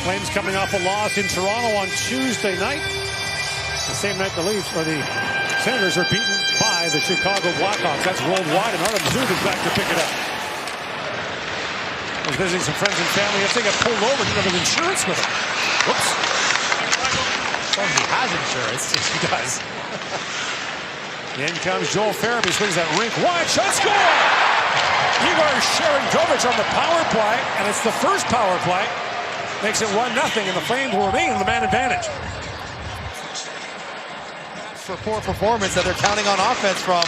Flames coming off a loss in Toronto on Tuesday night. The same night the Senators are beaten by the Chicago Blackhawks. That's rolled wide, and Artem Zub is back to pick it up. I was visiting some friends and family. I think I pulled over to have his insurance with him. Whoops. Well, he has insurance. He does. In comes Joel Farabee, swings that rink wide, shot, score! Igor Sharangovich on the power play, and it's the first power play. Makes it 1-0, and the Flames will remain in the man advantage. For poor performance that they're counting on offense from.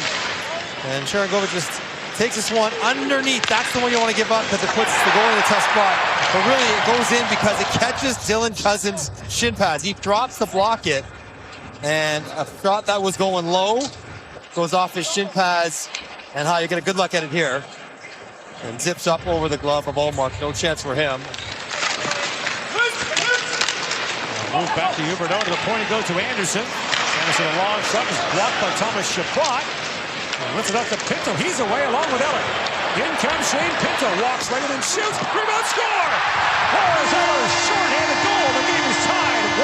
And Sharangovich just takes this one underneath. That's the one you want to give up because it puts the goal in a tough spot. But really, it goes in because it catches Dylan Cozens' shin pads. He drops to block it, and a shot that was going low goes off his shin pads. And how you get a good look at it here. And zips up over the glove of Ullmark. No chance for him. Move back to Huberdeau to the point and goes to Anderson. Anderson a long shot is blocked by Thomas Chabot. Lifts it up to Pinto. He's away along with Eller. In comes Shane Pinto. Walks right in and shoots. Rebound score! Lars Eller, short-handed goal. The game is tied at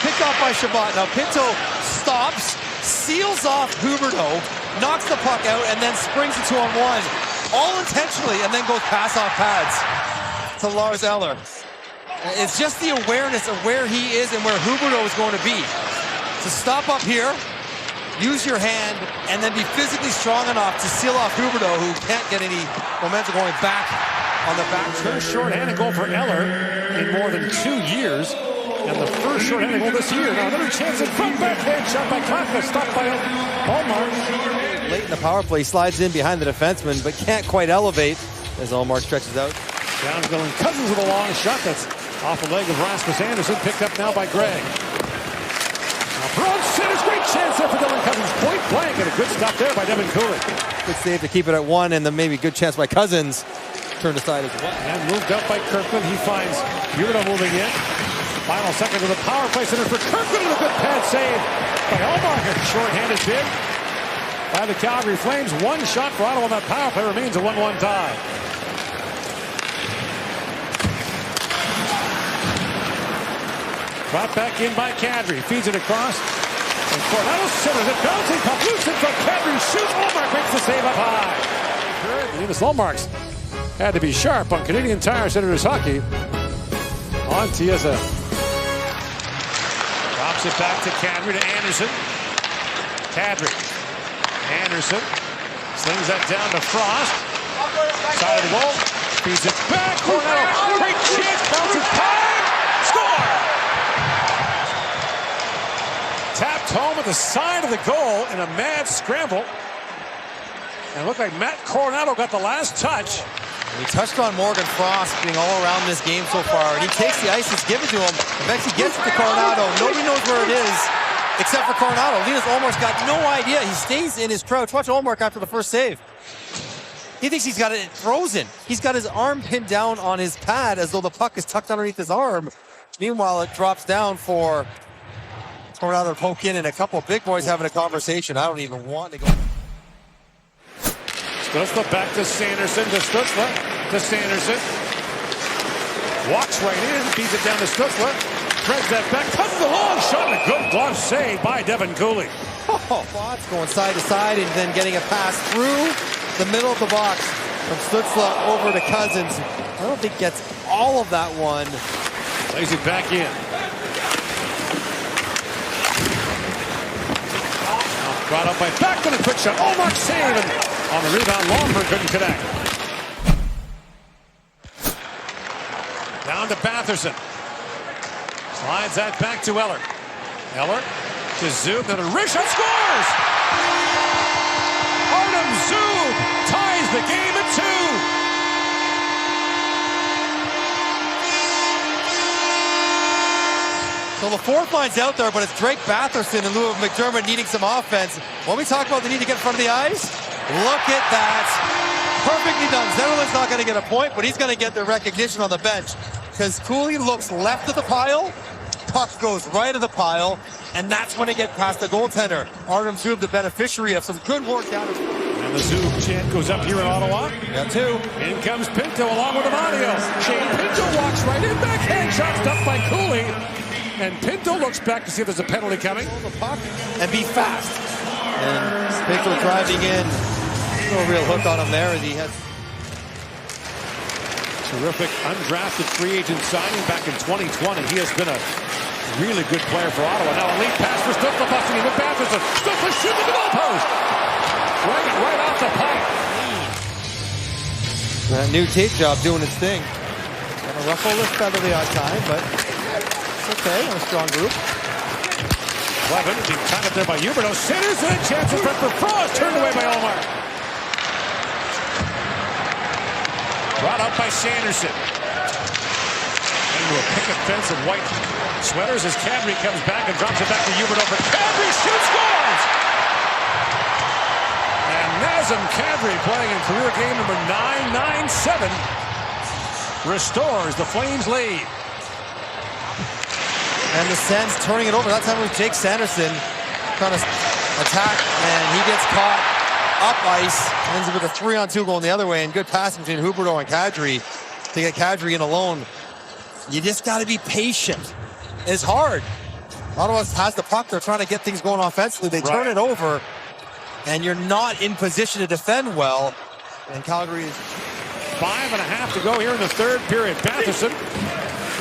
1. Picked off by Chabot. Now Pinto stops, seals off Huberdeau, knocks the puck out, and then springs it 2-on-1. All intentionally, and then goes pass off pads to Lars Eller. It's just the awareness of where he is and where Huberdeau is going to be. To stop up here, use your hand, and then be physically strong enough to seal off Huberdeau, who can't get any momentum going back on the back. First short-handed goal for Eller in more than 2 years. And the first short-handed goal this year. Now another chance in front, backhand shot by Kafka, stopped by Ullmark. Late in the power play, slides in behind the defenseman, but can't quite elevate as Ullmark stretches out. Down Dylan Cozens with a long shot that's off the leg of Rasmus Anderson, picked up now by Gregg. Now broad centers, great chance there for Dylan Cozens, point blank, and a good stop there by Devin Cooley. Good save to keep it at 1, and then maybe good chance by Cozens. Turned aside as well. And moved up by Kirkland. He finds Huberdeau moving in. Final second of the power play center for Kirkland, and a good pad save by Ullmark. Short-handed bid by the Calgary Flames. One shot for Ottawa on that power play, remains a 1-1 tie. Brought back in by Kadri, feeds it across. And Coronado centers it, bouncing puck loose in front. Kadri shoots, Ullmark makes the save up high. Linus Ullmark's had to be sharp on Canadian Tire Senators hockey. On Tiesa. Drops it back to Kadri, to Anderson. Kadri. Anderson slings that down to Frost. Side of the goal. Feeds it back. Coronado. Great chance. Bounces high. Score! Tapped home at the side of the goal in a mad scramble. And it looked like Matt Coronado got the last touch. We touched on Morgan Frost being all around this game so far, and he takes the ice that's given to him. Eventually gets it to Coronado. Nobody knows where it is except for Coronado. Linus Ullmark's got no idea. He stays in his crouch. Watch Ullmark after the first save. He thinks he's got it frozen. He's got his arm pinned down on his pad as though the puck is tucked underneath his arm. Meanwhile, it drops down for Coronado to poke in, and a couple of big boys having a conversation. I don't even want to go. Stutzla back to Sanderson, to Stutzla, to Sanderson. Walks right in, feeds it down to Stutzla. Threads that back, cuts the long shot, and a good glove save by Devin Cooley. Fox going side to side and then getting a pass through the middle of the box from Stutzla over to Cozens. I don't think gets all of that one. Plays it back in. Brought up by Beckman, a quick shot. Ullmark save, and on the rebound, Lomberg couldn't connect. Down to Batherson. Slides that back to Eller. Eller to Zub, then a wrist shot, scores! Artem Zub ties the game at 2. So the fourth line's out there, but it's Drake Batherson in lieu of McDermott needing some offense. When we talk about the need to get in front of the ice, look at that. Perfectly done. Zetterlund's not going to get a point, but he's going to get the recognition on the bench because Cooley looks left of the pile, puck goes right of the pile, and that's when it gets past the goaltender. Artem Zub, the beneficiary of some good work down. And The Zoo chant goes up here in Ottawa. Got two. In comes Pinto along with Amadio. Shane Pinto walks right in, backhand shot stopped by Cooley. And Pinto looks back to see if there's a penalty coming. The puck and be fast. And Pinto driving in. No real hook on him there as he has. Terrific undrafted free agent signing back in 2020. He has been a really good player for Ottawa. Now a lead pass for Stutzle busting in with Batherson. Stutzle shoots at the goalpost. Right off the pipe. That new tape job doing its thing. Gonna ruffle this feather the odd time, but it's okay on a strong group. Levin being tied up there by Huberdeau. Centers and a chance in front for Frost. Turned away by Omar. Brought up by Sanderson. Into a picket fence of white sweaters as Kadri comes back and drops it back to Huberdeau. But Kadri shoots, scores! And Nazem Kadri, playing in career game number 997, restores the Flames lead. And the Sens turning it over. That time it was Jake Sanderson trying to attack, and he gets caught up ice. Ends up with a 3-on-2 going the other way, and good passing between Huberdeau and Kadri to get Kadri in alone. You just got to be patient. It's hard. Ottawa has the puck. They're trying to get things going offensively. They turn it over, and you're not in position to defend well. And Calgary is 5.5 to go here in the third period. Batherson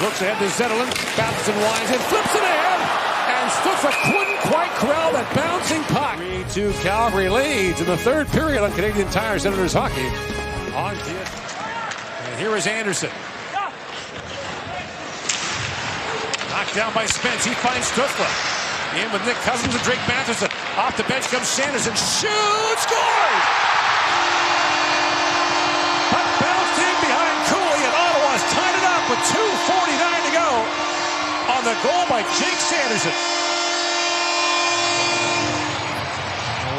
looks ahead to Zetterlund. Batherson winds in, flips it ahead, and Stutzle couldn't quite corral that bouncing puck. 3-2 Calgary leads in the third period on Canadian Tire Senators hockey. On and here is Anderson. Knocked down by Spence. He finds Stutzle. In with Nick Cousins and Drake Batherson. Off the bench comes Sanderson. Shoots! Scores! Puck bounced in behind Cooley, and Ottawa's tied it up with 2:49 to go on the goal by Jake Sanderson.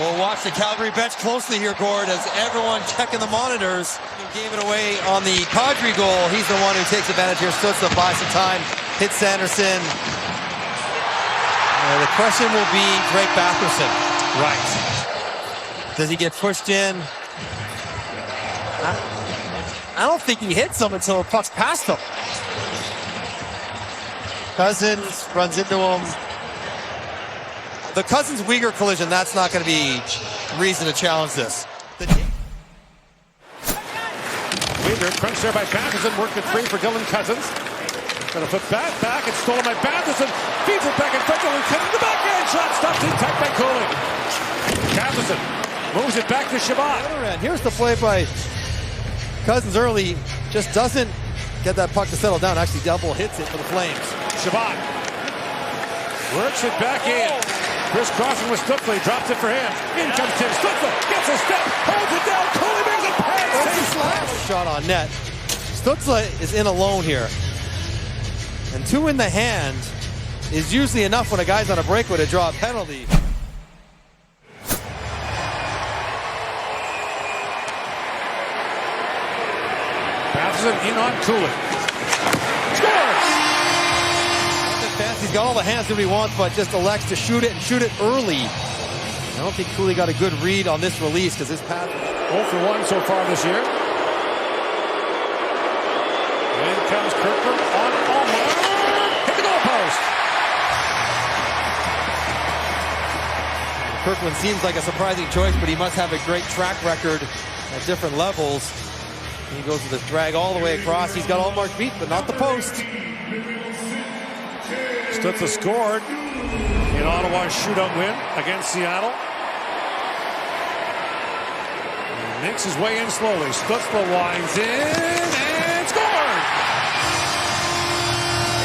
We'll watch the Calgary bench closely here, Gord, as everyone checking the monitors. He gave it away on the Kadri goal. He's the one who takes advantage here. Stutzle buys some time, hits Sanderson. The question will be Drake Batherson. Right. Does he get pushed in? I don't think he hits him until the puck's past him. Cousins runs into him. The Cousins-Weegar collision, that's not going to be reason to challenge this. Weegar crunched there by Batherson, worked it free for Dylan Cousins. Got a foot back, it's stolen by Batherson, feeds it back in front of Cousins, the backhand shot, stopped in tight by Cooley. Batherson moves it back to Shabbat. Here's the play by Cousins early, just doesn't get that puck to settle down, actually double hits it for the Flames. Shabbat works it back in. Chris crossing with Stutzle, drops it for him. In comes Tim Stutzle, gets a step, holds it down, Cooley makes a pass. Shot on net. Stutzle is in alone here. And 2 in the hand is usually enough when a guy's on a breakaway to draw a penalty. Batherson in on Cooley. Scores! He's got all the hands that he wants, but just elects to shoot it and shoot it early. I don't think Cooley got a good read on this release because his pass 0 for 1 so far this year. In comes Kirkland on Omar. Hit the goalpost. Kirkland seems like a surprising choice, but he must have a great track record at different levels. He goes with the drag all the way across. He's got Omar beat, but not the post. Stutzle scored in Ottawa's shootout win against Seattle. He makes his way in slowly. Stutzle winds in and scored!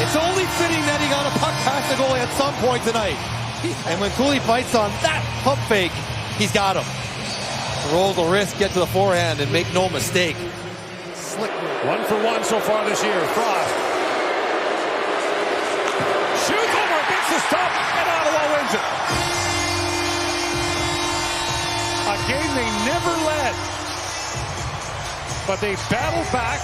It's only fitting that he got a puck past the goalie at some point tonight. And when Cooley bites on that pump fake, he's got him. Rolls the wrist, get to the forehand, and make no mistake. Slick. 1 for 1 so far this year. Frost shoots over, gets the stop, and Ottawa wins it. A game they never led, but they battled back